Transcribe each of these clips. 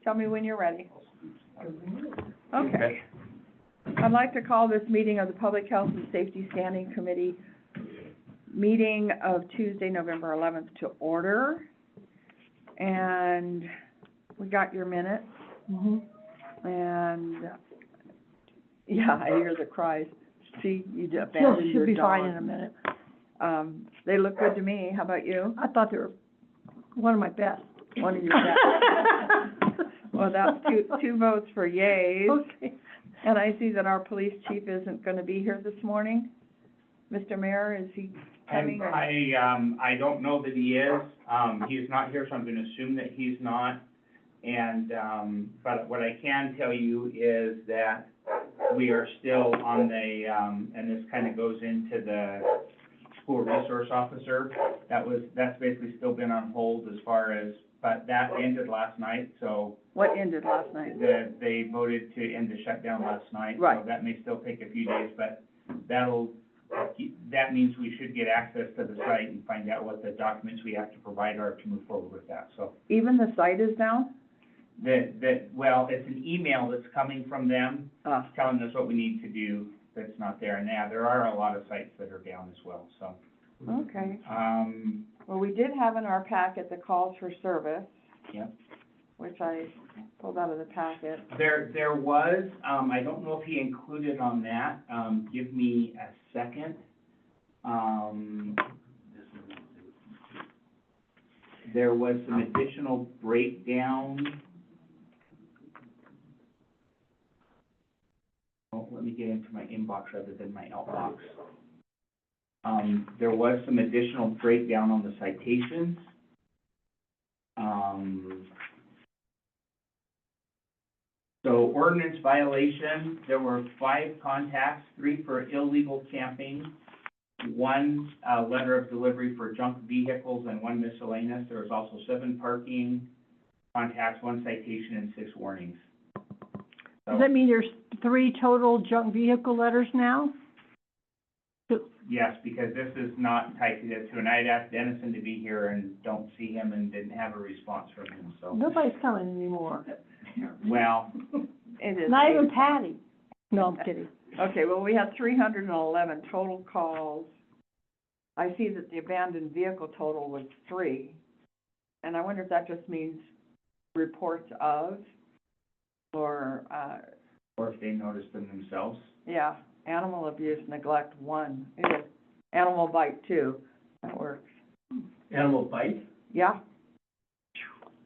Tell me when you're ready. Okay. I'd like to call this meeting of the Public Health and Safety Standing Committee, meeting of Tuesday, November 11th to order. And we got your minutes. And, yeah, I hear the cries. See, you abandoned your dog. She'll be fine in a minute. They look good to me. How about you? I thought they were one of my best. One of your best. Well, that's two votes for yays. Okay. And I see that our police chief isn't gonna be here this morning. Mr. Mayor, is he coming? I don't know that he is. He is not here, so I'm gonna assume that he's not. And, but what I can tell you is that we are still on the, and this kind of goes into the school resource officer. That's basically still been on hold as far as, but that ended last night, so. What ended last night? They voted to end the shutdown last night. Right. So that may still take a few days, but that means we should get access to the site and find out what the documents we have to provide are to move forward with that, so. Even the site is down? Well, it's an email that's coming from them, Ah, telling us what we need to do that's not there. And yeah, there are a lot of sites that are down as well, so. okay. Well, we did have in our packet the calls for service. Yep. Which I pulled out of the packet. There was, I don't know if he included on that, give me a second. There was some additional breakdown. Oh, let me get into my inbox rather than my outbox. There was some additional breakdown on the citations. So ordinance violation, there were 5 contacts, 3 for illegal camping, 1 letter of delivery for junk vehicles, and 1 miscellaneous. There was also 7 parking contacts, 1 citation, and 6 warnings. Does that mean there's 3 total junk vehicle letters now? Yes, because this is not tied to this, and I had asked Dennison to be here and don't see him and didn't have a response from him, so. Nobody's coming anymore. Well, It is. Not even Patty. No, I'm kidding. Okay, well, we had 311 total calls. I see that the abandoned vehicle total was 3. And I wonder if that just means reports of, or, or if they noticed them themselves. yeah, animal abuse, neglect, 1. It is animal bite, 2. That works. Animal bite? Yeah.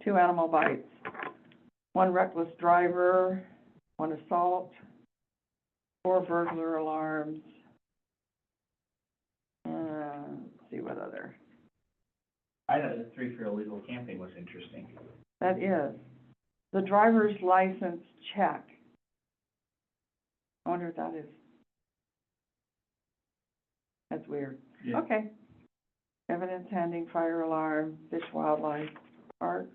2 animal bites. 1 reckless driver, 1 assault, 4 burglar alarms. Let's see what other. I thought the 3 for illegal camping was interesting. That is. The driver's license check. I wonder what that is. That's weird. Yeah. Okay. Evidence handing, fire alarm, fish, wildlife, park.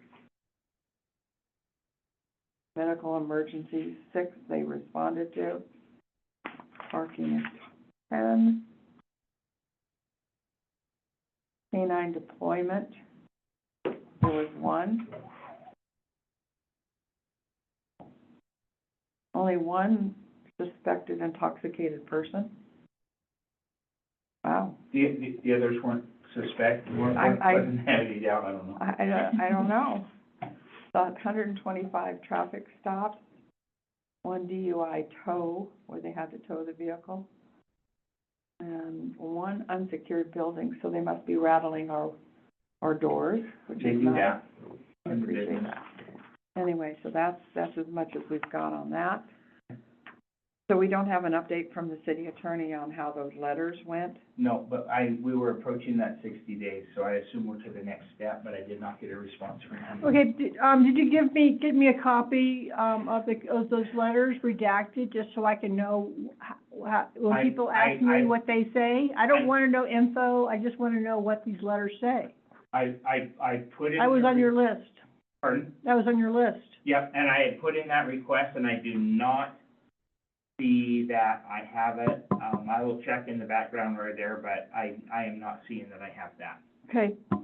Medical emergencies, 6 they responded to. Parking is 10. Canine deployment, there was 1. Only 1 suspected intoxicated person. Wow. The others weren't wasn't have any doubt, I don't know. I don't know. 125 traffic stops, 1 DUI tow, where they had to tow the vehicle, and 1 unsecured building, so they must be rattling our doors, which They is do nice. that. I appreciate that. Anyway, so that's as much as we've got on that. So we don't have an update from the city attorney on how those letters went? No, but we were approaching that 60 days, so I assume we're to the next step, but I did not get a response from him. Okay, did you give me a copy, of those letters redacted, just so I can know when people ask me what they say? I don't wanna know info, I just wanna know what these letters say. I put in. I was on your list. Pardon? That was on your list. Yep, and I had put in that request, and I do not see that I have it. I will check in the background right there, but I am not seeing that I have that. Okay. So,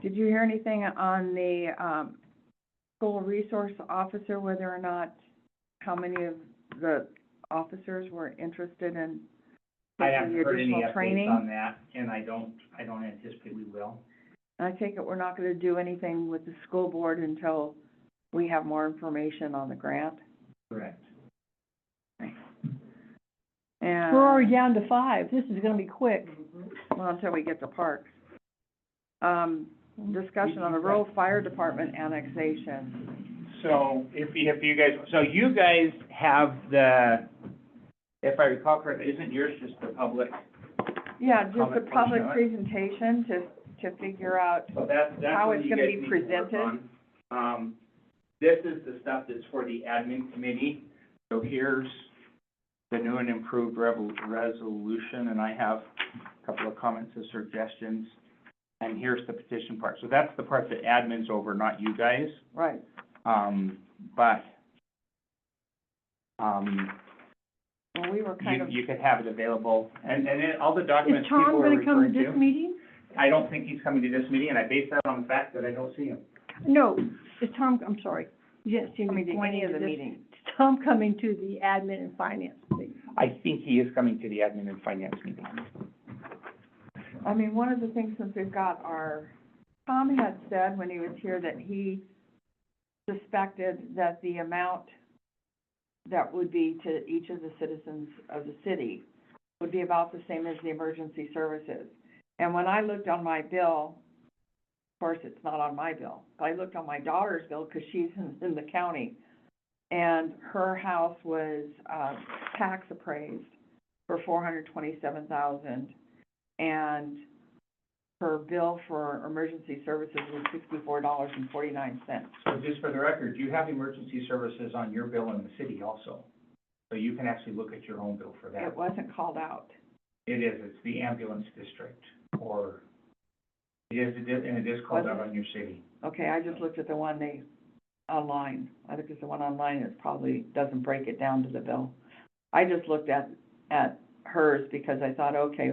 Did you hear anything on the, school resource officer, whether or not, how many of the officers were interested in I taking haven't the heard any additional updates training? on that, and I don't anticipate we will. I take it we're not gonna do anything with the school board until we have more information on the grant? Correct. And, We're already down to 5, this is gonna be quick. well, until we get to parks. Discussion on the rural fire department annexation. So, if you guys have the, if I recall correctly, isn't yours just the public? Yeah, just a Comment public portion of presentation to figure out, So that's How what it's you gonna guys be need to work presented? on. This is the stuff that's for the admin committee. So here's the new and improved resolution, and I have a couple of comments and suggestions. And here's the petition part. So that's the part that admin's over, not you guys. right, But, well, we were kind of, you could have it available, and then all the Is documents people Tom are gonna come to referring this to. meeting? I don't think he's coming to this meeting, and I base that on the fact that I don't see him. No, is Tom, I'm sorry, you didn't see me coming to pointing any of to the this. meetings. Is Tom coming to the admin and finance meeting? I think he is coming to the admin and finance meeting. I mean, one of the things since we've got Tom had said when he was here that he suspected that the amount that would be to each of the citizens of the city would be about the same as the emergency services. And when I looked on my bill, of course, it's not on my bill, but I looked on my daughter's bill, because she's in the county, and her house was, tax appraised for $427,000, and her bill for emergency services was $64.49. So just for the record, you have emergency services on your bill in the city also. So you can actually look at your own bill for that. It wasn't called out. It is, it's the ambulance district, or it is, and it is called out on your city. Okay, I just looked at the one online. I think it's the one online that probably doesn't break it down to the bill. I just looked at hers because I thought, okay,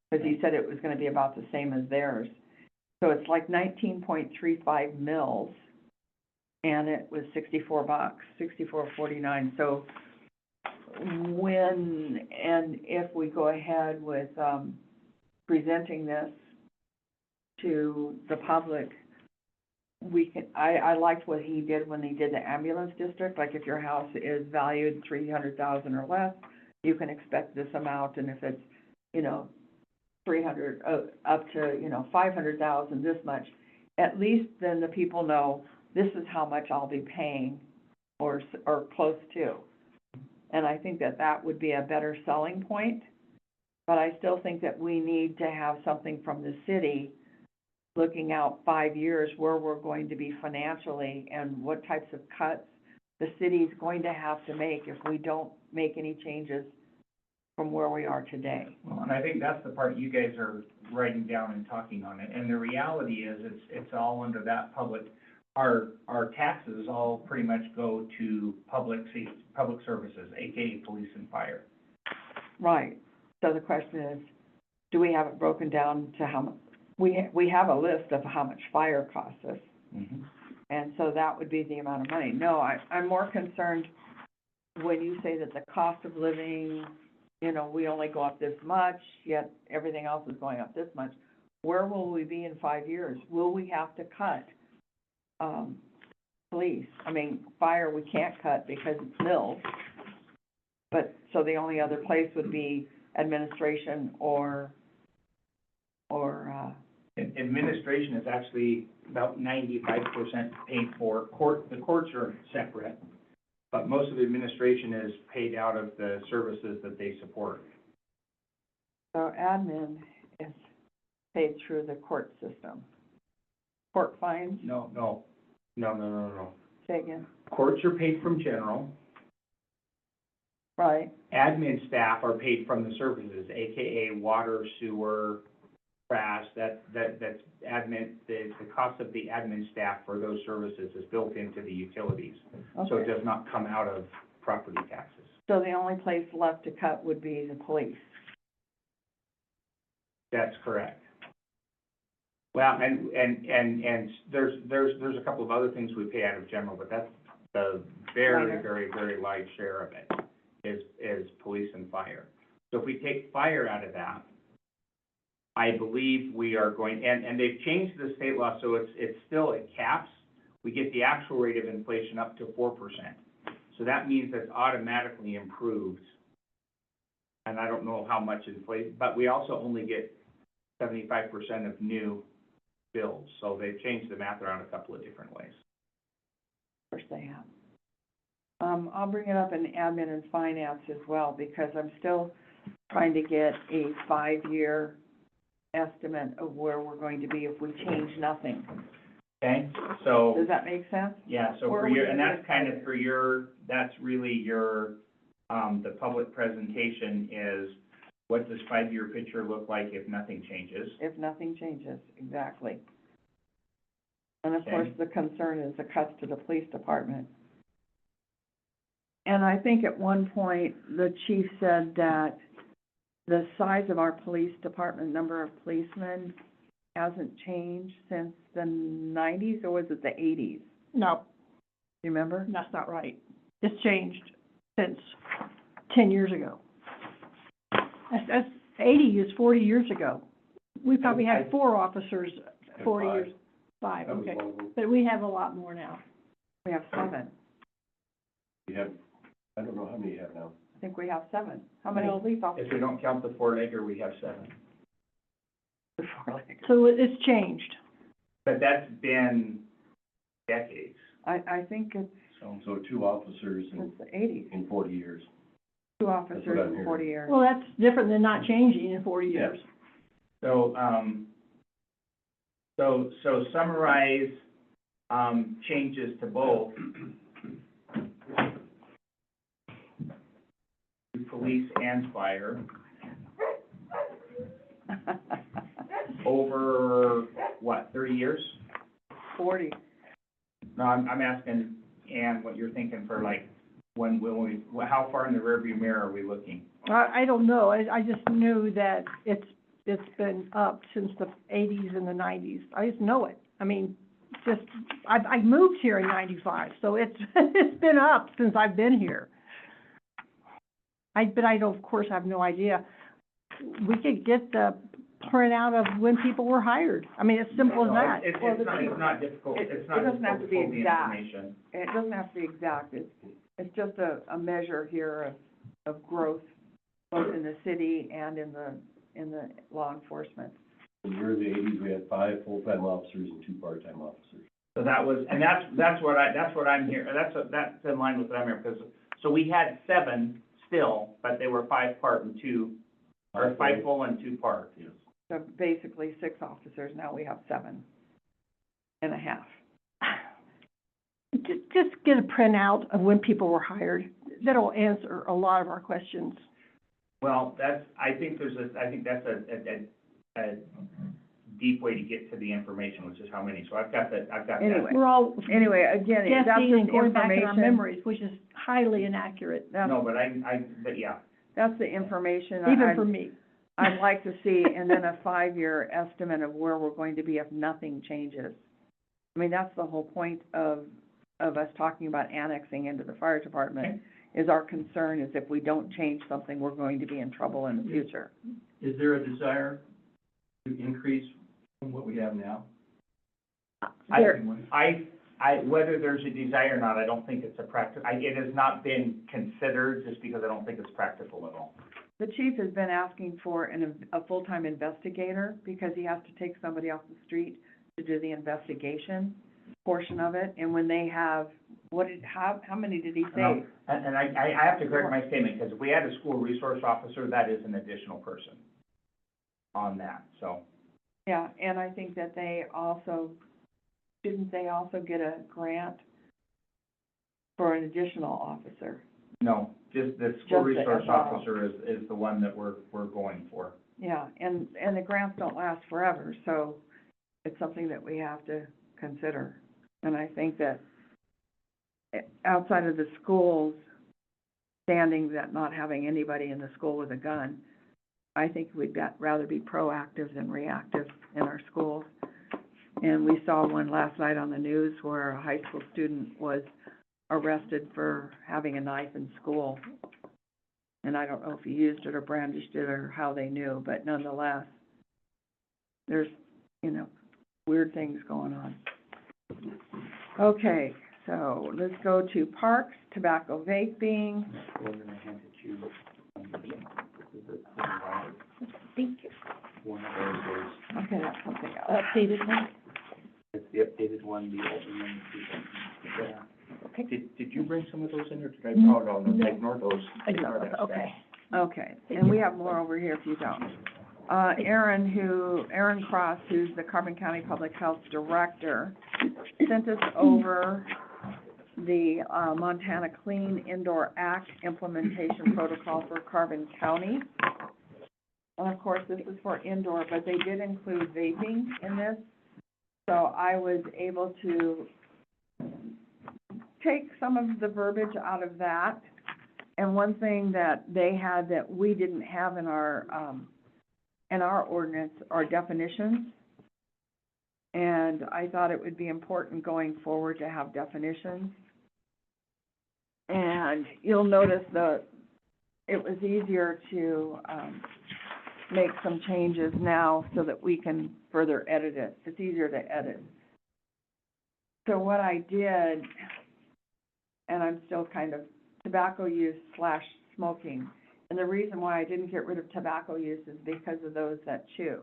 because he said it was gonna be about the same as theirs. So it's like 19.35 mils, and it was $64, $64.49. So when, and if we go ahead with, presenting this to the public, we can, I liked what he did when he did the ambulance district, like if your house is valued 300,000 or less, you can expect this amount, and if it's, 300, up to, 500,000, this much, at least then the people know this is how much I'll be paying, or close to. And I think that would be a better selling point, but I still think that we need to have something from the city looking out 5 years where we're going to be financially and what types of cuts the city's going to have to make if we don't make any changes from where we are today. Well, and I think that's the part you guys are writing down and talking on it, and the reality is, it's all under that public, our taxes all pretty much go to public services, AKA police and fire. Right. So the question is, do we have it broken down to how much? We have a list of how much fire costs us, Mm-hmm. and so that would be the amount of money. No, I'm more concerned when you say that the cost of living, we only go up this much, yet everything else is going up this much. Where will we be in 5 years? Will we have to cut, police? Fire we can't cut because it's mills. But, so the only other place would be administration or Administration is actually about 95% paid for. The courts are separate, but most of the administration is paid out of the services that they support. so admin is paid through the court system. Court fines, No. say again, Courts are paid from general. right? Admin staff are paid from the services, AKA water, sewer, trash, that's admin, the cost of the admin staff for those services is built into the utilities. So it Okay. does not come out of property taxes. So the only place left to cut would be the police. That's correct. Well, and there's a couple of other things we pay out of general, but that's the very, Minor. very, very large share of it is police and fire. So if we take fire out of that, I believe we are going, and they've changed the state law, so it's still, it caps. We get the actual rate of inflation up to 4%. So that means it's automatically improved. And I don't know how much inflation, but we also only get 75% of new bills. So they've changed the math around a couple of different ways. Of course they have. I'll bring it up in admin and finance as well, because I'm still trying to get a 5-year estimate of where we're going to be if we change nothing. Okay, so, Does that make sense? yeah, so Where for are we your, gonna and that's get kind of funded? for your, that's really your, the public presentation is, what does 5-year picture look like if nothing changes? If nothing changes, exactly. And of Okay. course, the concern is the cuts to the police department. And I think at one point, the chief said that the size of our police department, number of policemen, hasn't changed since the 90s, or was it the 80s? No, You remember? that's not right. It's changed since 10 years ago. That's 80 is 40 years ago. We probably had 4 officers 40 years. 5, That was okay. one of them. But we have a lot more now. We have 7. We have, I don't know how many you have now. I think we have 7. How many Well, police If officers? we don't count the 4-legger, we have 7. So it's changed. But that's been decades, I think it's so. So 2 officers since the 80s, in 40 years. 2 what officers I'm in hearing. 40 years. Well, that's different than not changing in 40 years. So, so summarize, changes to both police and fire over, what, 30 years? 40. No, I'm asking Ann what you're thinking for like, when will we, how far in the rearview mirror are we looking? I don't know. I just knew that it's been up since the 80s and the 90s. I just know it. I mean, I moved here in 95, so it's been up since I've been here. But I don't, of course, have no idea. We could get the printout of when people were hired. I mean, it's simple as No, that. It's not difficult, It- it's not it doesn't have difficult to to be pull the exact. information. It doesn't have to be exact, it's just a measure here of growth, both in the city and in the law enforcement. In the early 80s, we had 5 full-time officers and 2 part-time officers. So that was, and that's what I'm here, that's in line with what I'm here, because, so we had 7 still, but they were 5 part and 2, or 5 full and 2 part. Yes. So basically 6 officers, now we have 7 and a half. Just get a printout of when people were hired. That'll answer a lot of our questions. Well, I think that's a deep way to get to the information, which is how many, so I've got that. Anyway. We're all Anyway, again, that's guessing just and going back in our information. memories, which is highly inaccurate, No, but but yeah, That's the information even for me. I'd like to see, and then a 5-year estimate of where we're going to be if nothing changes. I mean, that's the whole point of us talking about annexing into the fire department, is our concern is if we don't change something, we're going to be in trouble in the future. Is there a desire to increase from what we have now? whether there's a desire or not, I don't think it's it has not been considered just because I don't think it's practical at all. The chief has been asking for a full-time investigator, because he has to take somebody off the street to do the investigation portion of it, and when they have, how many did he say? And I have to correct my statement, because if we had a school resource officer, that is an additional person on that, so. Yeah, and I think that didn't they also get a grant for an additional officer? No, just the school Just the resource SRO. officer is the one that we're going for. Yeah, and the grants don't last forever, so it's something that we have to consider. And I think that outside of the schools standing that not having anybody in the school with a gun, I think we'd rather be proactive than reactive in our schools. And we saw one last night on the news where a high school student was arrested for having a knife in school. And I don't know if he used it or brandished it or how they knew, but nonetheless, there's, you know, weird things going on. Okay, so let's go to parks, tobacco vaping. We're gonna hand it to you. Thank you. One of those is, Okay, that's something else. Updated one? it's the updated one, the old one. Yeah. Okay. Did you bring some of those in, or did I, Mm, oh, no, no. ignore those. Ignore that those, stuff. okay. Okay, and we have more over here if you don't. Aaron Cross, who's the Carbon County Public Health Director, sent us over the, Montana Clean Indoor Act Implementation Protocol for Carbon County. And of course, this is for indoor, but they did include vaping in this. So I was able to take some of the verbiage out of that. And one thing that they had that we didn't have in our ordinance are definitions. And I thought it would be important going forward to have definitions. And you'll notice it was easier to, make some changes now so that we can further edit it. It's easier to edit. So what I did, and I'm still kind of, tobacco use / smoking. And the reason why I didn't get rid of tobacco use is because of those that chew.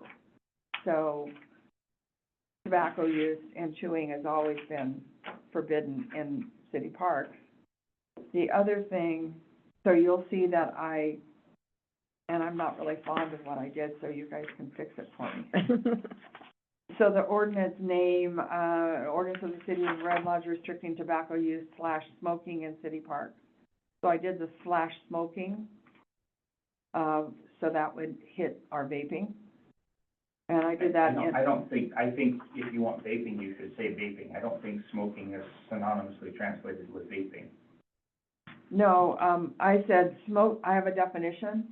So tobacco use and chewing has always been forbidden in city parks. The other thing, so you'll see that and I'm not really fond of what I did, so you guys can fix it for me. So the ordinance name, ordinance of the city of Red Lodge restricting tobacco use / smoking in city parks. So I did the / smoking, so that would hit our vaping. And I did that in. I think if you want vaping, you should say vaping. I don't think smoking is synonymously translated with vaping. No, I said I have a definition.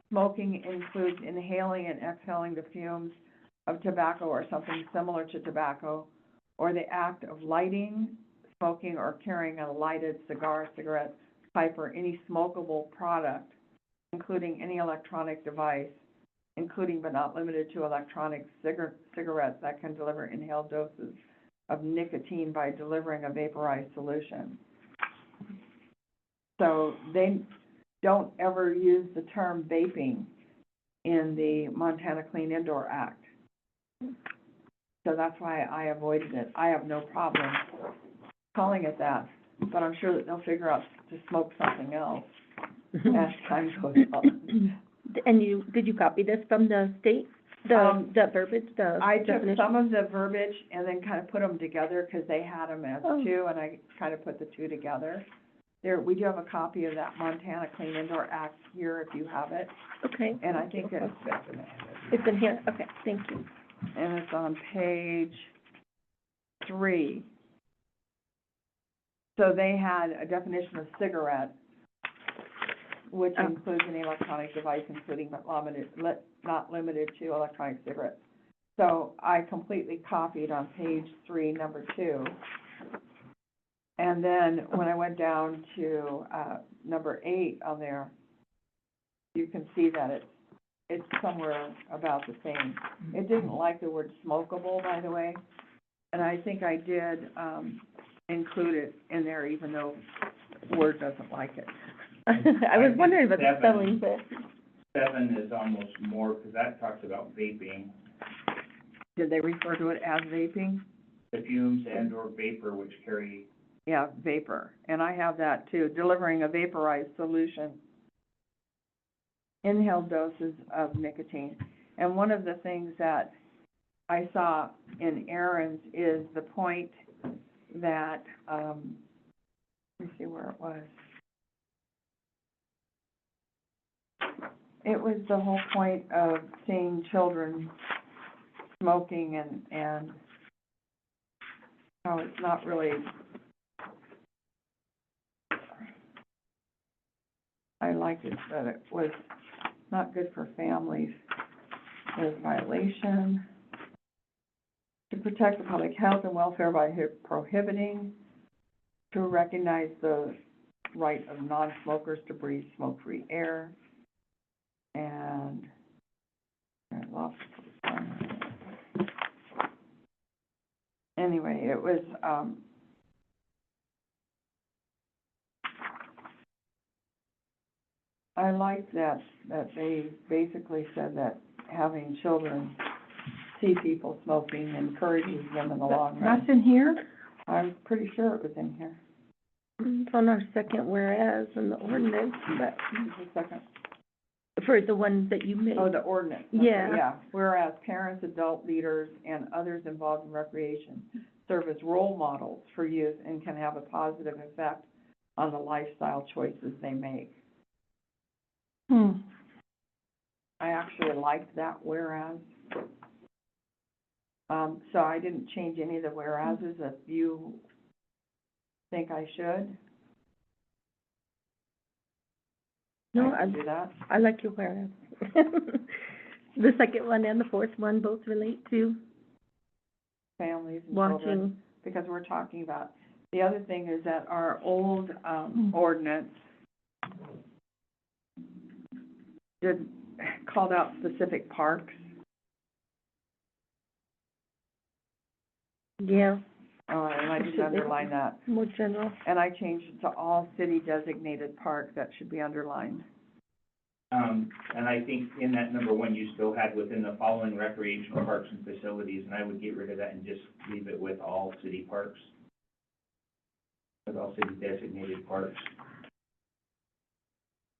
Smoking includes inhaling and exhaling the fumes of tobacco or something similar to tobacco, or the act of lighting, smoking, or carrying a lighted cigar, cigarette, pipe, or any smokable product, including any electronic device, including but not limited to electronic cigarettes that can deliver inhaled doses of nicotine by delivering a vaporized solution. So they don't ever use the term vaping in the Montana Clean Indoor Act. So that's why I avoided it. I have no problem calling it that, but I'm sure that they'll figure out to smoke something else as time goes on. And did you copy this from the state, the verbiage, the I took definition? some of the verbiage and then kind of put them together, because they had them as Oh. two, and I kind of put the two together. There, we do have a copy of that Montana Clean Indoor Act here, if you have it, Okay, and I think it's, it's in here, okay, thank you. and it's on page 3. So they had a definition of cigarette, which Oh. includes an electronic device, including but not limited to electronic cigarettes. So I completely copied on page 3, number 2. And then when I went down to, number 8 on there, you can see that it's somewhere about the same. It didn't like the word smokable, by the way, and I think I did, include it in there, even though Word doesn't like it. I was wondering about the Seven. spelling, but, 7 is almost more, because that talks about vaping, Did they refer to it as vaping? the fumes and or vapor which carry. Yeah, vapor, and I have that too, delivering a vaporized solution, inhaled doses of nicotine. And one of the things that I saw in Aaron's is the point that, let me see where it was. It was the whole point of seeing children smoking and how it's not really, I liked it, that it was not good for families. There's violation. To protect the public health and welfare by prohibiting, to recognize the right of non-smokers to breathe smoke-free air, and I lost anyway, it was, I liked that they basically said that having children see people smoking encourages them in the long run. That's in here? I'm pretty sure it was in here. It's on our second whereas in the ordinance, but Just a second. for the one that you made. Oh, the ordinance. Okay, Yeah. Yeah, whereas parents, adult leaders, and others involved in recreation serve as role models for youth and can have a positive effect on the lifestyle choices they make. I actually liked that whereas. So I didn't change any of the whereases. If you think I should, No, I can do that. I like your whereas. The second one and the fourth one both relate to Families and children. watching. Because we're talking about, the other thing is that our old, ordinance called out specific parks. Yeah, And I just underlined that. more general. And I changed it to all city designated parks, that should be underlined. And I think in that number one, you still had within the following recreational parks and facilities, and I would get rid of that and just leave it with all city parks. With all city designated parks.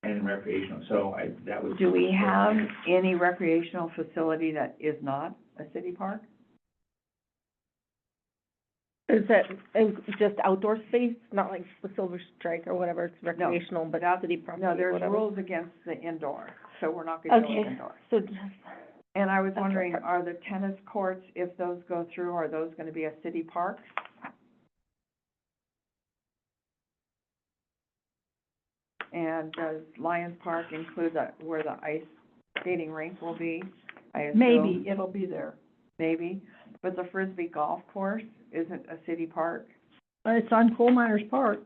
And recreational, so that was. Do we have any recreational facility that is not a city park? Is that just outdoor space, not like the Silver Strike or whatever, it's recreational, but city property, No, there's whatever? rules against the indoor, so we're not gonna go with Okay. indoor. So just, And I was That's wondering, okay. are the tennis courts, if those go through, are those gonna be a city park? And does Lions Park include where the ice skating rink will be? I assume. Maybe, it'll be there. Maybe, but the Frisbee Golf Course isn't a city park, It's on Coal Miners Park.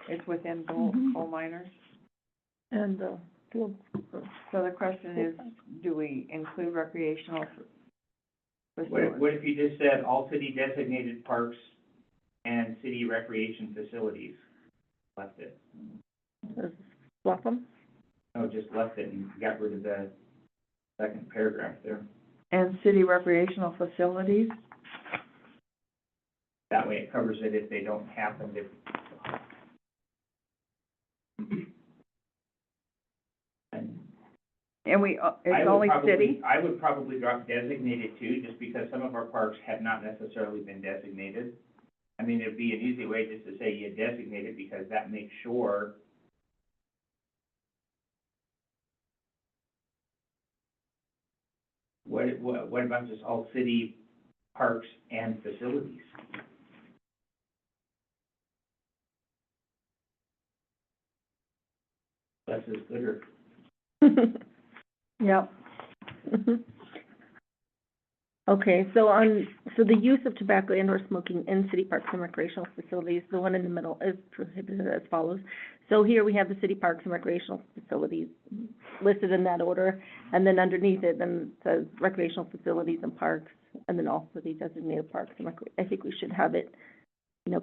it's within Mhm. coal miners. and, field. So the question is, do we include recreational facilities? What if you just said all city designated parks and city recreation facilities? Left it. Swap them? No, just left it and got rid of the second paragraph there. And city recreational facilities? That way it covers it if they don't happen to. And And we, I it's would only probably- city? I would probably drop designated too, just because some of our parks have not necessarily been designated. I mean, it'd be an easy way just to say you designate it, because that makes sure. What about just all city parks and facilities? Less is gooder. Yep. Okay, so the use of tobacco and or smoking in city parks and recreational facilities, the one in the middle is prohibited as follows. So here we have the city parks and recreational facilities listed in that order, and then underneath it, then it says recreational facilities and parks, and then all city designated parks and I think we should have it,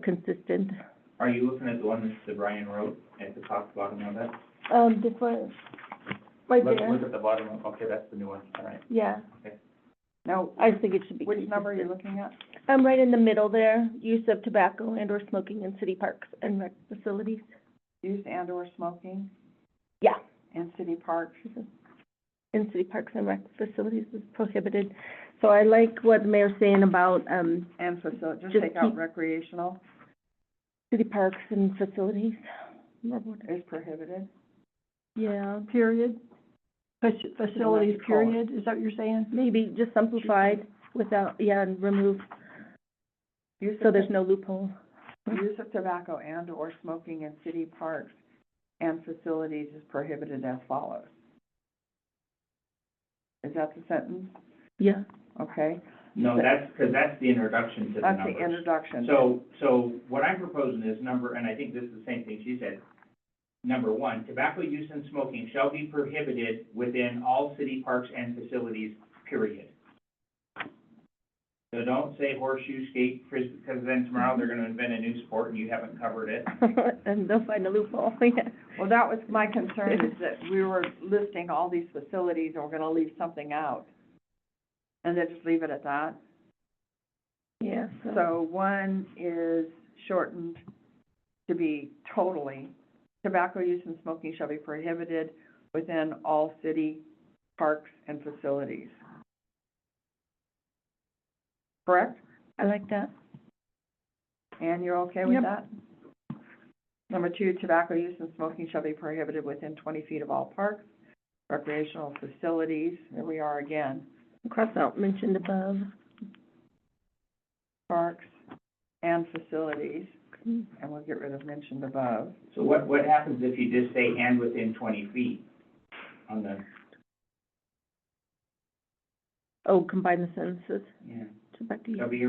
consistent. Are you looking at the one that Brian wrote at the top, bottom of that? This one, right Look there, at the bottom, okay, that's the new one, all right. yeah, No, I think it should be. which number are you looking at? I'm right in the middle there, use of tobacco and or smoking in city parks and rec facilities. Use and or smoking Yeah, in city parks? in city parks and rec facilities is prohibited. So I like what the mayor's saying about, And just Just take out keep- recreational city parks and facilities. is prohibited. Yeah, Period. Facilities, period, is that what you're saying? maybe just simplified without, and remove, Use so of there's no loophole. Use of tobacco and or smoking in city parks and facilities is prohibited as follows. Is that the sentence? Yeah, Okay. No, that's, because that's the introduction to the That's numbers. the introduction. So what I'm proposing is and I think this is the same thing she said. Number one, tobacco use and smoking shall be prohibited within all city parks and facilities, period. So don't say horseshoe, skate, frisbee, because then tomorrow they're gonna invent a new sport and you haven't covered it. And they'll find a loophole, yeah. Well, that was my concern, is that we were listing all these facilities and we're gonna leave something out. And then just leave it at that. Yeah, So one is shortened to be totally, tobacco use and smoking shall be prohibited within all city parks and facilities. Correct? I like that. And you're okay with Yep. that? Number two, tobacco use and smoking shall be prohibited within 20 feet of all parks, recreational facilities, there we are again, Cross out mentioned above. parks and facilities, Mm. and we'll get rid of mentioned above. So what happens if you just say and within 20 feet on the, Oh, combine the sentences, yeah, tobacco use. shall be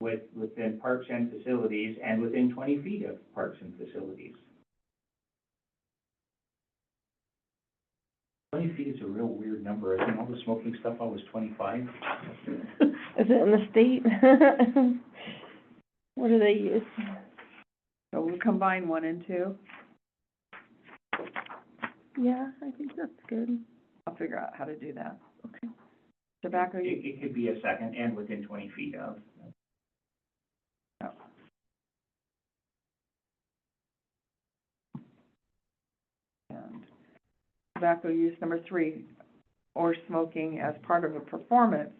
within parks and facilities and within 20 feet of parks and facilities. 20 feet is a real weird number. I think all the smoking stuff always 25. Is it in the state? What do they use? So we'll combine one and two. Yeah, I think that's good. I'll figure out how to do that. Okay. Tobacco use, It could be a second and within 20 feet of. and tobacco use, number three, or smoking as part of a performance,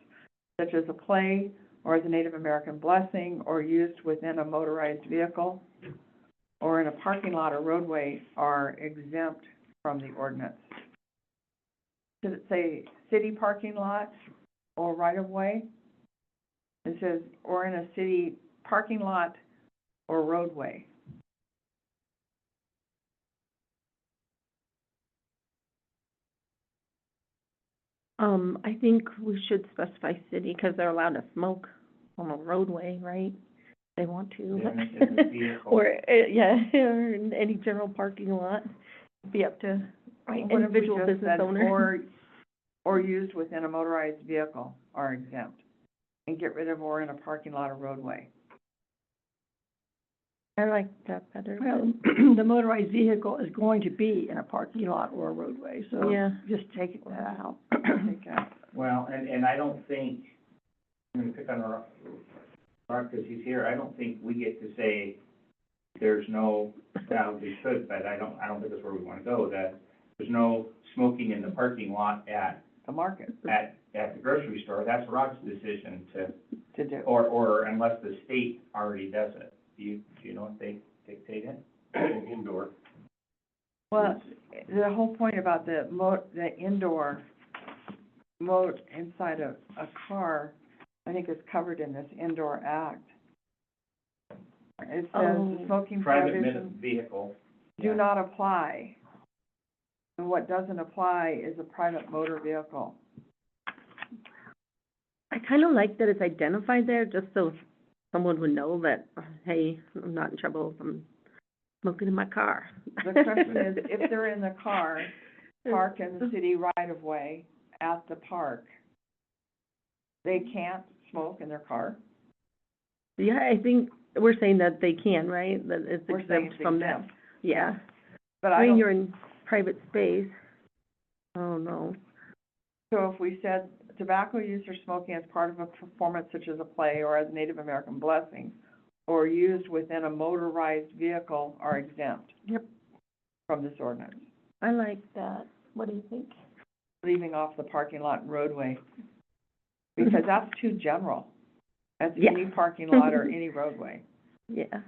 such as a play or as a Native American blessing, or used within a motorized vehicle or in a parking lot or roadway, are exempt from the ordinance. Does it say city parking lot or right-of-way? It says, or in a city parking lot or roadway. I think we should specify city, because they're allowed to smoke on a roadway, right? They want to. In a vehicle. Or, yeah, or in any general parking lot, be up to What if we individual just business said, owner. or used within a motorized vehicle are exempt, and get rid of or in a parking lot or roadway. I like that better. Well, the motorized vehicle is going to be in a parking lot or a roadway, so Yeah. just take that out. Take out. Well, and I don't think, I'm gonna pick on Mark because he's here, I don't think we get to say there's no, well, we could, but I don't think that's where we wanna go, that there's no smoking in the parking lot at The market the grocery store. That's Rod's decision to do. or unless the state already does it. Do you know if they dictate it? Indoor. Well, the whole point about the indoor inside a car, I think is covered in this indoor act. It says Oh. the smoking Private prohibition vehicle. do not apply. And what doesn't apply is a private motor vehicle. I kind of like that it's identified there, just so someone would know that, hey, I'm not in trouble if I'm smoking in my car. The question is, if they're in the car, parked in the city right-of-way at the park, they can't smoke in their car? Yeah, I think we're saying that they can, right? That it's We're saying exempt it's from that. exempt. Yeah. But I I mean, don't, you're in private space. Oh, no. so if we said tobacco use or smoking as part of a performance such as a play or as a Native American blessing, or used within a motorized vehicle are exempt. Yep. From this ordinance, I like that. What do you think? leaving off the parking lot and roadway. Because that's too general. That's Yeah. any parking lot or any roadway. Yeah.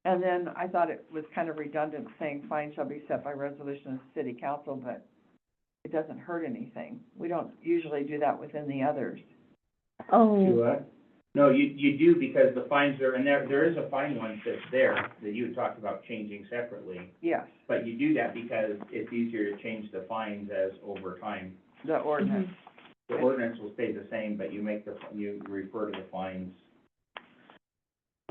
And then I thought it was kind of redundant saying fine shall be set by resolution of the city council, but it doesn't hurt anything. We don't usually do that within the others. Oh, No, you do because the fines are, and there is a fine one that's there that you had talked about changing separately. Yes, But you do that because it's easier to change the fines as over time. the ordinance. The ordinance will stay the same, but you refer to the fines.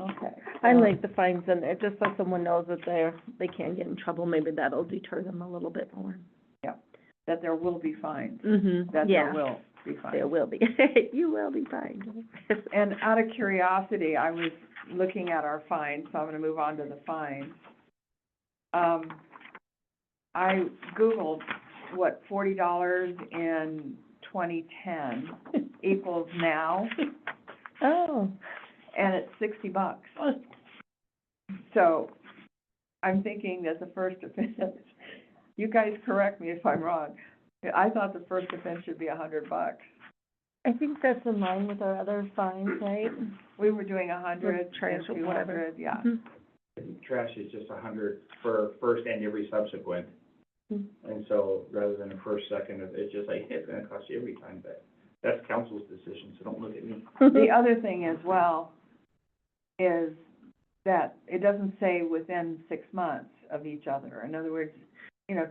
Okay. I like the fines in there, just so someone knows that they can't get in trouble, maybe that'll deter them a little bit more. That there will be fines, Mm-hmm, that yeah, there will be fines. there will be, you will be fined. And out of curiosity, I was looking at our fines, so I'm gonna move on to the fines. I Googled what $40 in 2010 equals now, Oh, and it's $60. So, I'm thinking that the first offense, you guys correct me if I'm wrong, I thought the first offense should be $100. I think that's in line with our other fines, right? We were doing 100 With trash and or whatever. 200, yeah. Mhm. Trash is just 100 for first and every subsequent. Mhm. And so, rather than a first, second, it's just like, it's gonna cost you every time, but that's council's decision, so don't look at me. The other thing as well is that it doesn't say within 6 months of each other. In other words,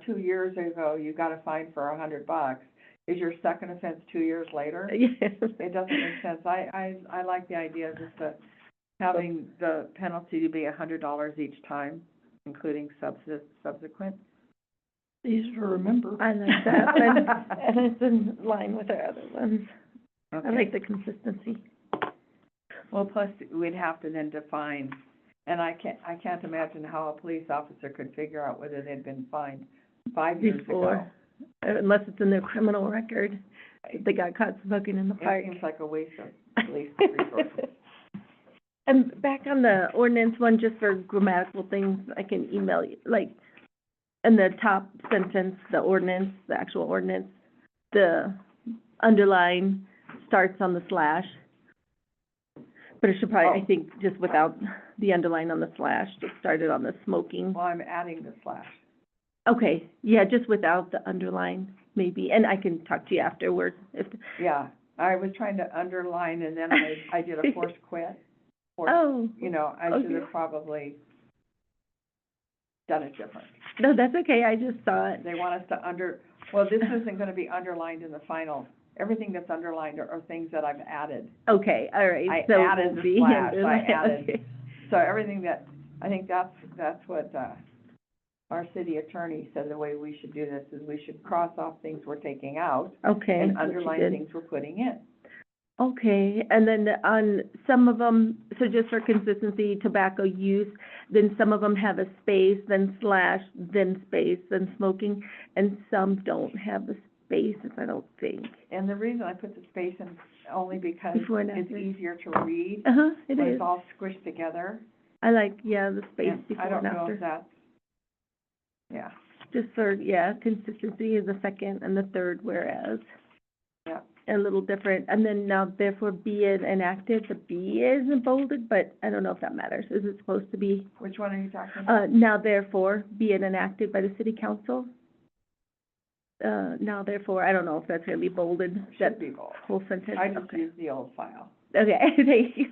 2 years ago, you got a fine for $100. Is your second offense 2 years later? Yes. It doesn't make sense. I like the idea of just having the penalty to be $100 each time, including subsequent. Easy to remember. I like that, and it's in line with our other ones. I Okay. like the consistency. Well, plus, we'd have to then define, and I can't imagine how a police officer could figure out whether they'd been fined 5 years ago. Before, unless it's in their criminal record, they got caught smoking in the park. It seems like a waste of police resources. And back on the ordinance one, just for grammatical things, I can email you, like, in the top sentence, the ordinance, the actual ordinance, the underline starts on the slash. But it should probably, I think, just without the underline on the slash, just start it on the smoking. Well, I'm adding the slash. Okay, yeah, just without the underline, maybe, and I can talk to you afterwards, if, Yeah, I was trying to underline, and then I did a forced quit. oh, I should okay. have probably done it different. no, that's okay, I just saw it. They want us to well, this isn't gonna be underlined in the final. Everything that's underlined are things that I've added. Okay, all right, I so it added won't the be slash, I underlined, added- okay. So everything that, I think that's what, our city attorney said the way we should do this is we should cross off things we're taking out Okay. and what you underline did. things we're putting in. Okay, and then on some of them, so just for consistency, tobacco use, then some of them have a space, then slash, then space, then smoking, and some don't have the spaces, I don't think. And the reason I put the space in only because Before and it's after. easier to read Uh-huh, it when is. it's all squished together. I like, yeah, the space And before I don't and know after. if that's, yeah, Just for, yeah, consistency is the second and the third whereas. yeah. A little different, and then now therefore be it enacted, the B isn't bolded, but I don't know if that matters, is it supposed to be? Which one are you talking about? Now therefore, be it enacted by the city council. Now therefore, I don't know if that's gonna be bolded, that Should be bold. whole sentence, I just okay. used the old file. Okay, thank you,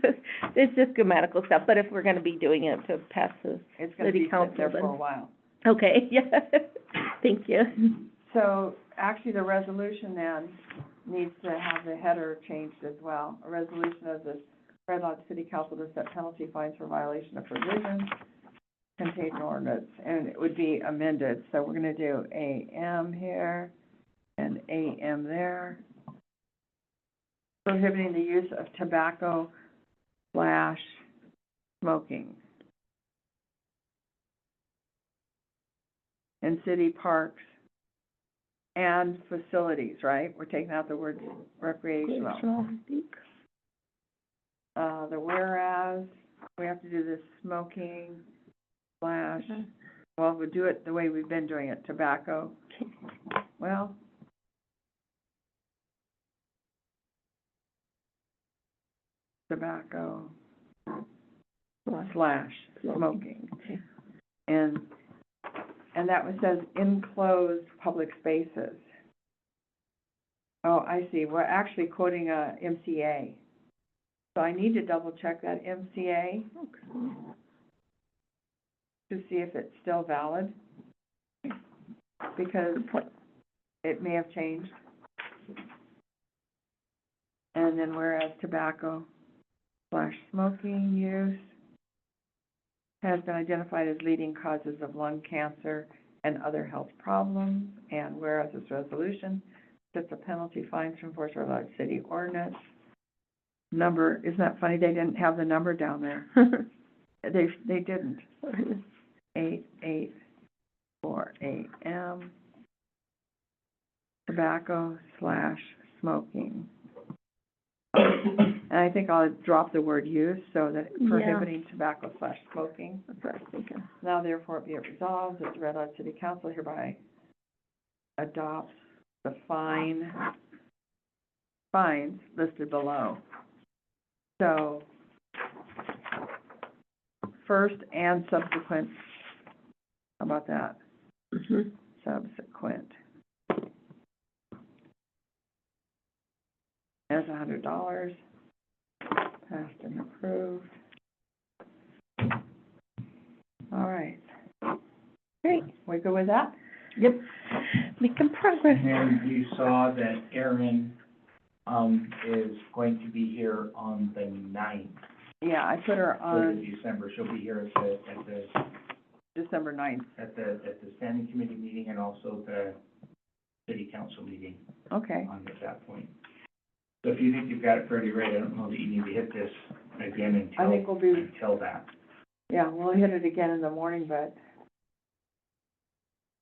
it's just grammatical stuff, but if we're gonna be doing it to pass the, It's gonna City be sitting there council for a then. while. okay, yeah, thank you. So, actually, the resolution then needs to have the header changed as well. A resolution of the Red Lodge City Council to set penalty fines for violation of provisions contained in ordinance, and it would be amended. So we're gonna do AM here and AM there. Prohibiting the use of tobacco / smoking in city parks and facilities, right? We're taking out the word recreational. Recreational, I think. The whereas, we have to do this smoking / Mhm. well, we'll do it the way we've been doing it, tobacco. Well, tobacco / smoking. Okay. And that one says enclosed public spaces. Oh, I see, we're actually quoting a MCA. So I need to double check that MCA Okay. to see if it's still valid, because Good point. it may have changed. And then whereas tobacco / smoking use has been identified as leading causes of lung cancer and other health problems, and whereas this resolution sets a penalty, fines from Fort Lauderdale City ordinance. Number, isn't that funny, they didn't have the number down there. They didn't. 8848 AM, tobacco / smoking. And I think I'll drop the word use, so that Yeah. prohibiting tobacco / smoking. That's what I was thinking. Now therefore be it resolved that the Red Lodge City Council hereby adopts the fines listed below. So, first and subsequent, how about that? Mhm. Subsequent. As $100, passed and approved. All right, Great, we good with that? Yep. making progress. And you saw that Erin, is going to be here on the 9th Yeah, I put her of on December. She'll be here December 9th. at the standing committee meeting and also the city council meeting Okay, on at that point. So if you think you've got it pretty right, I don't know that you need to hit this again I think we'll be, until that. yeah, we'll hit it again in the morning, but,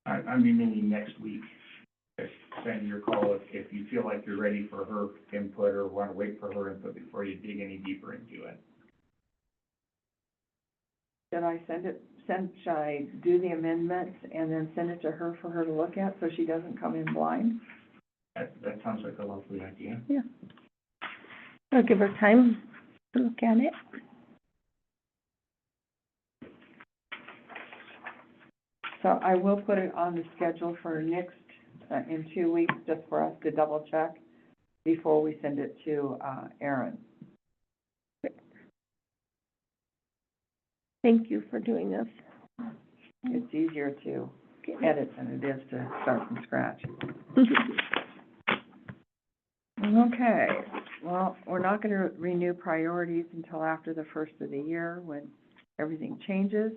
I mean, maybe next week. Send your call if you feel like you're ready for her input or want to wait for her input before you dig any deeper into it. should I do the amendments and then send it to her for her to look at, so she doesn't come in blind? That sounds like a lovely idea. Yeah. I'll give her time to look at it. So I will put it on the schedule for next, in 2 weeks, just for us to double check before we send it to, Erin. Thank you for doing this. It's easier to edit than it is to start from scratch. Okay, well, we're not gonna renew priorities until after the first of the year, when everything changes.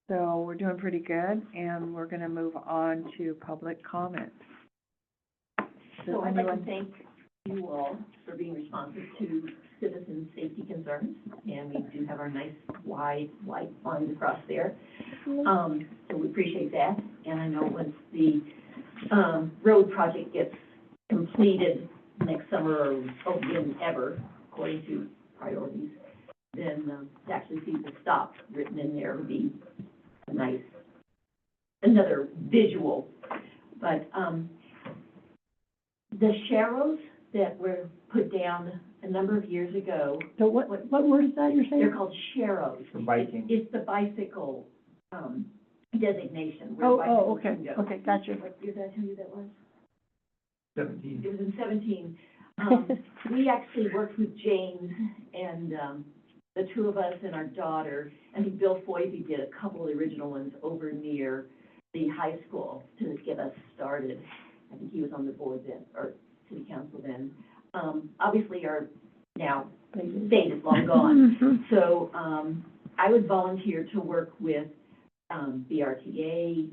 So we're doing pretty good, and we're gonna move on to public comment. So I'd like to thank you all for being responsive to citizen safety concerns, and we do have our nice wide white lines across there. So we appreciate that, and I know once the, road project gets completed next summer or again ever, according to priorities, then, to actually see the stop written in there would be a nice, another visual. But, the sharrows that were put down a number of years ago, So what word is that you're saying? they're called sharrows. For biking. It's the bicycle, designation where Oh, bicycles okay, can go. okay, gotcha. What year did I tell you that was? 17. It was in 17. We actually worked with James and, the two of us and our daughter. I think Bill Foybe did a couple of the original ones over near the high school to get us started. I think he was on the board then, or city council then. Obviously our now state is long gone. Mhm. So, I would volunteer to work with, BRTA,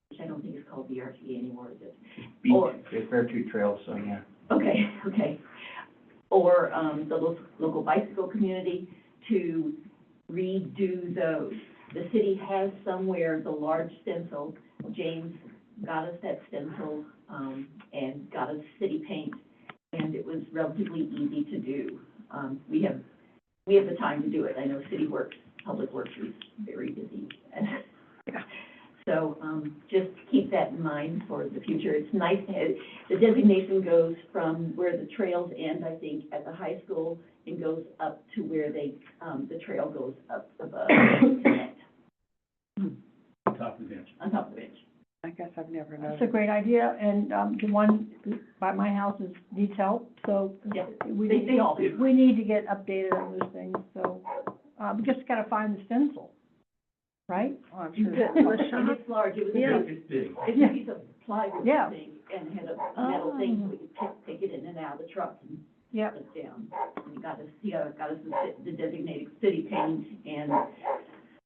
which I don't think is called BRTA anymore, is it? Or- It's Fairtooth Trails, so yeah. Okay. Or, the local bicycle community to redo those. The city has somewhere the large stencil. James got us that stencil, and got us city paint, and it was relatively easy to do. We have the time to do it. I know Public Works is very busy. Yeah. So, just keep that in mind for the future. It's nice to have, the designation goes from where the trails end, I think, at the high school, and goes up to where the trail goes up above, connect, Top of the bench. on top of the bench. I guess I've never known. That's a great idea, and, the one by my house needs help, so. Yeah, We they all do. We need to get updated on those things, so, we just gotta find the stencil, right? Oh, I'm sure. And it's large, it was Yeah. a It's big. it's a piece of plywood Yeah. thing, and had a metal thing, so we could take it in and out of the truck and Yep. it down. And he got us the designated city paint and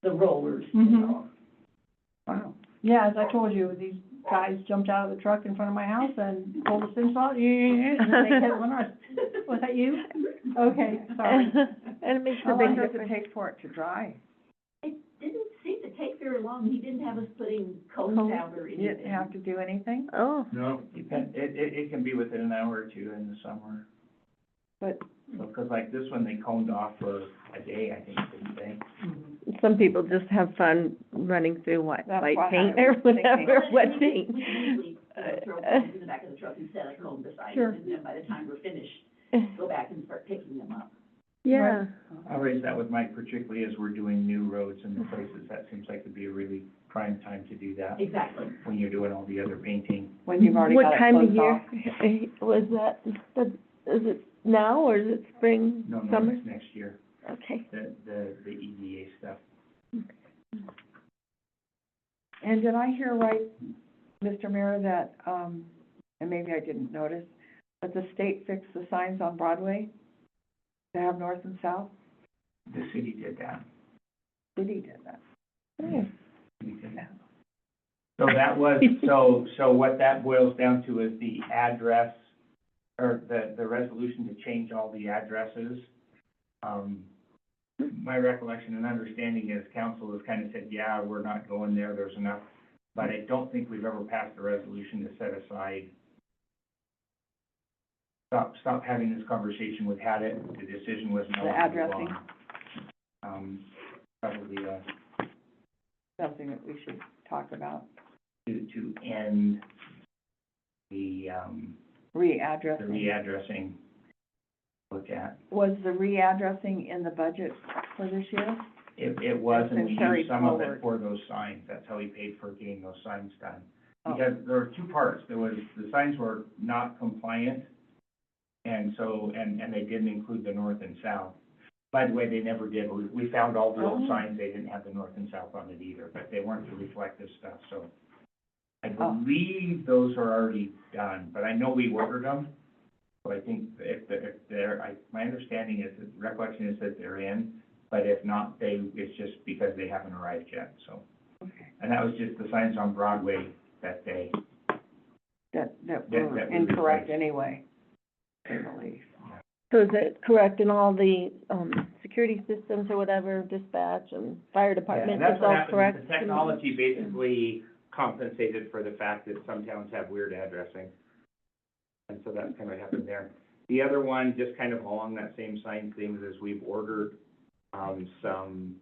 the rollers and Mhm. all. Wow. Yeah, as I told you, these guys jumped out of the truck in front of my house and pulled the cinch out, and then they hit one of us. Was that you? Okay, sorry. And it makes a How big long does it difference. take for it to dry? It didn't seem to take very long. He didn't have us putting cone Cone? down or You anything. didn't have to do anything? Oh, No, it can be within an hour or two in the summer. But, So, 'cause like this one, they coned off for a day, I think, didn't they? some people just have fun running through white That's what I paint was or thinking. whatever, Well, wet and paint. we can easily, throw cones in the back of the truck and set a cone beside Sure. it, and then by the time we're finished, go back and start picking them up. Yeah, I'll raise that with Mike, particularly as we're doing new roads and places. That seems like it'd be a really prime time to do that, Exactly. when you're doing all the other painting. when you've already what got it time of closed year off. was that? Is it now or is it spring, No, summer? it's next year, Okay. the EDA stuff. And did I hear right, Mr. Mayor, that, and maybe I didn't notice, but the state fixed the signs on Broadway to have north and south? The city did that. City did that. Oh. We did that. So that was, so what that boils down to is the address, or the resolution to change all the addresses. My recollection and understanding is council has kind of said, yeah, we're not going there, there's enough. But I don't think we've ever passed a resolution to set aside. Stop having this conversation, we've had it, the decision was no. The addressing. Probably, Something that we should talk about, to end the readdressing. readdressing, look at. Was the readdressing in the budget for this year? It was, It's and been we carried used some of forward. it for those signs, that's how we paid for getting those signs done. Oh. Because there were two parts, there was, the signs were not compliant, and so, and they didn't include the north and south. By the way, they never did, we found all the old Oh. signs, they didn't have the north and south on it either, but they weren't the reflective stuff, so. I Oh. believe those are already done, but I know we ordered them, so I think if they're, my understanding is, recollection is that they're in, but if not, it's just because they haven't arrived yet, so. Okay. And that was just the signs on Broadway that day. That That were we incorrect replaced. anyway, I believe. So is it correct in all the, security systems or whatever, dispatch and fire department, And that's it's what all happened, correct? the technology basically compensated for the fact that some towns have weird addressing. And so that's kind of what happened there. The other one, just kind of along that same sign thing, is we've ordered, some,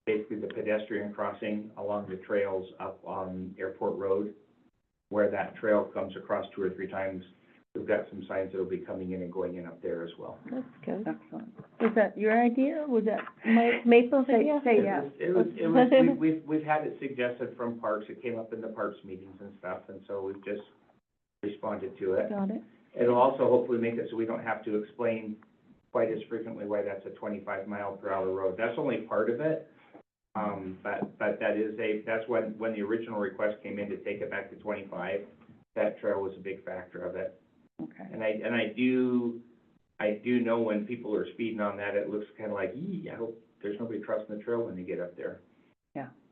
basically the pedestrian crossing along the trails up on Airport Road, where that trail comes across 2 or 3 times. We've got some signs that'll be coming in and going in up there as well. That's good. Excellent. Was that your idea? Was that Maple's idea? Say yes. We've had it suggested from parks, it came up in the parks meetings and stuff, and so we've just responded to it. Got it. It'll also hopefully make it so we don't have to explain quite as frequently why that's a 25-mile-per-hour road. That's only part of it. But that is that's when the original request came in to take it back to 25, that trail was a big factor of it. Okay. And I do know when people are speeding on that, it looks kind of like, I hope there's nobody crossing the trail when they get up there.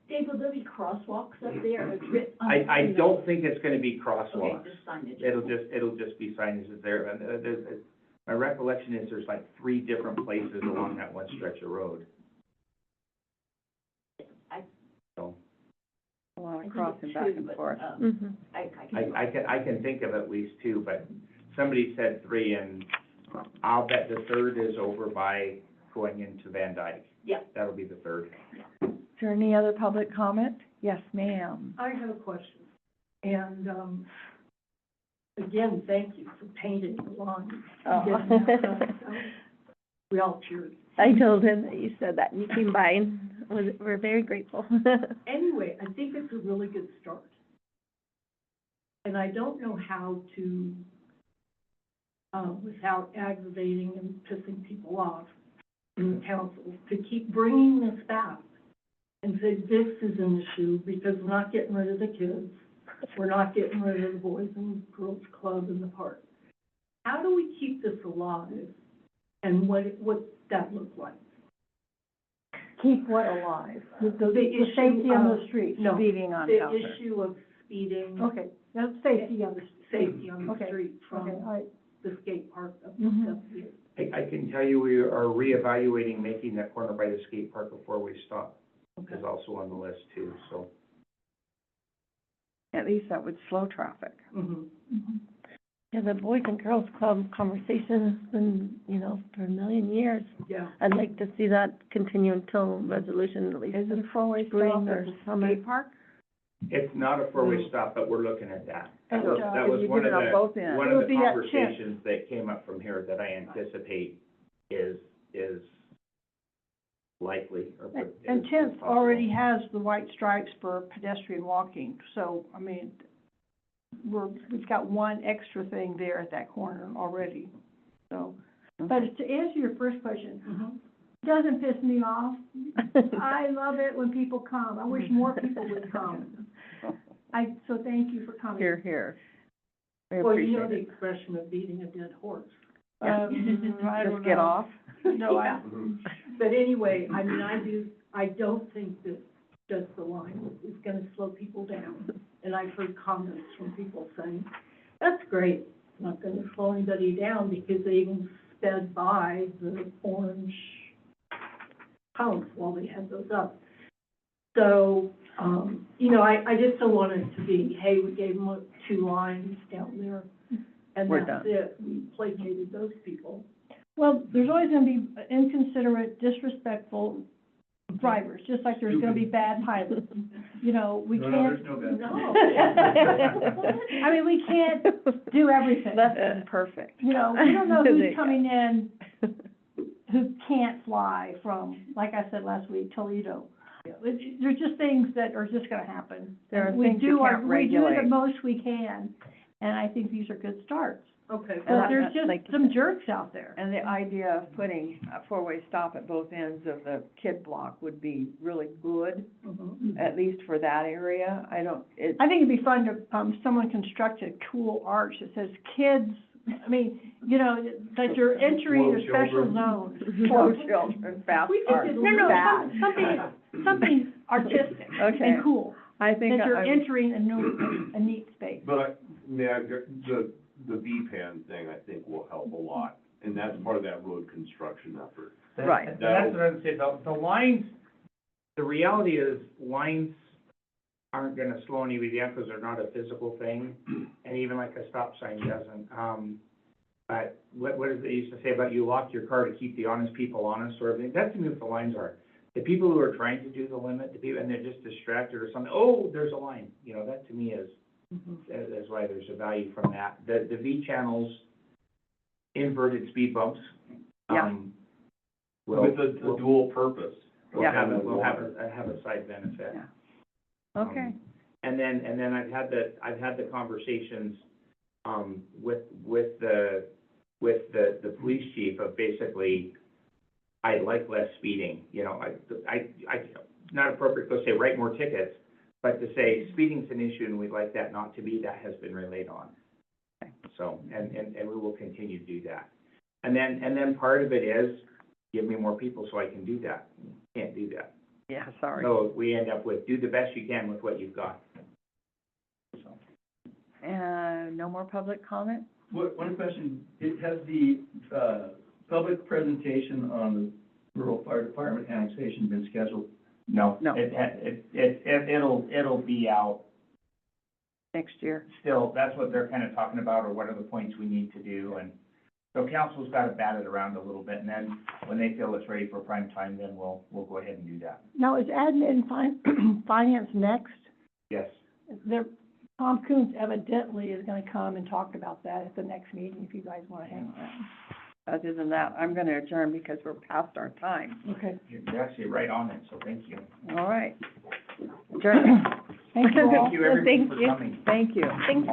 Dave, will there be crosswalks up there? I don't think it's gonna be Okay, crosswalks. just signage. It'll just be signage that's there. And my recollection is there's like 3 different places along that one stretch of road. So, A lot I of think crossing it's back 2, and but, forth. Mm-hmm. I can think of at least 2, but somebody said 3, and I'll bet the third is over by going into Van Dyke. Yeah. That'll be the third. Is there any other public comment? Yes, ma'am. I have a question, and, again, thank you for painting the lawn. Oh. Getting that done. We all cheered. I told him that you said that, and you came by, and we're very grateful. Anyway, I think it's a really good start. And I don't know how to, without aggravating and pissing people off in the council, to keep bringing this back and say, this is an issue, because we're not getting rid of the kids, we're not getting rid of the Boys and Girls Club in the park. how do we keep this alive? And what that look like? Keep what alive? The issue safety on of- the streets, no, speeding on The Towser. issue of speeding, Okay, that's safety on the, safety on the Okay. street okay, from all right. the skate park up Mhm. to here. I can tell you, we are reevaluating making that corner by the skate park a four-way stop, is also on the list too, so. At least that would slow traffic. Mhm. Yeah, the Boys and Girls Club conversation has been, you know, for a million years. Yeah. I'd like to see that continue until resolution, at least. Is it a four-way Spring stop or at the summer. skate park? It's not a four-way stop, but we're looking at that. That was, that If was you one did of it on both ends. one It of would the be at Chintz. conversations that came up from here that I anticipate is likely, or. And is Tenth possible. already has the white stripes for pedestrian walking, so, I mean, we've got one extra thing there at that corner already, so. But to answer your first question, Mhm. it doesn't piss me off. I love it when people come. I wish more people would come. So thank you for coming. Here, here. We Well, you know appreciate the it. expression of beating a dead horse. I don't Just get know. off. No, Yeah. But anyway, I mean, I don't think that just the line is gonna slow people down. And I've heard comments from people saying, that's great, it's not gonna slow anybody down because they even sped by the orange cones while they had those up. So, you know, I just don't want it to be, hey, we gave them 2 lines down there, and We're that's done. it, we placated those people. Well, there's always gonna be inconsiderate, disrespectful drivers, just like there's gonna be bad pilots. You know, we No, can't. there's no bad No. I mean, we can't do everything. Less than perfect. You know, we don't know There who's you go. coming in who can't fly from, like I said last week, Toledo. There's just things that are just gonna happen. There are And we things you do our- can't We do regulate. the most we can, and I think these are good starts. Okay. But there's like just you some said. jerks out there. And the idea of putting a four-way stop at both ends of the kid block would be really good, Mhm. at least for that area. I don't, it, I think it'd be fun to, someone construct a cool arch that says kids, I mean, you know, that you're entering a special zone. slow children, fast We cars. could No, Bad. something artistic Okay. and cool, I think that you're I'm- entering a neat space. But the V-Pan thing, I think, will help a lot, and that's part of that road construction effort. Right. And that's what I would say, the lines, the reality is, lines aren't gonna slow anybody down, because they're not a physical thing, and even like a stop sign doesn't. But what is it they used to say about you lock your car to keep the honest people honest, sort of thing? That's to me what the lines are. The people who are trying to do the limit, the people, and they're just distracted or something, oh, there's a line, you know, that to me is, that's why there's a value from that. The V channels, inverted speed bumps, Yeah. will, With a dual purpose. will Yeah. have a side benefit. Yeah. Okay. And then I've had the conversations, with the police chief of basically, I'd like less speeding, you know, I, not appropriate to say write more tickets, but to say speeding's an issue and we'd like that not to be, that has been relayed on. So, and we will continue to do that. And then part of it is, give me more people so I can do that. Can't do that. Yeah, sorry. So we end up with, do the best you can with what you've got. So. No more public comment? One question, has the, public presentation on the rural fire department annexation been scheduled? No. No. It'll be out Next year? still, that's what they're kind of talking about, or what are the points we need to do, and so council's got to bat it around a little bit, and then when they feel it's ready for prime time, then we'll go ahead and do that. Now, is admin finance next? Yes. Tom Coons evidently is gonna come and talk about that at the next meeting, if you guys wanna hang around. Other than that, I'm gonna adjourn because we're past our time. Okay. You're actually right on it, so thank you. All right. Adjourn. Thank you all. Thank you, everybody, Thank for you. coming. Thank you. Thank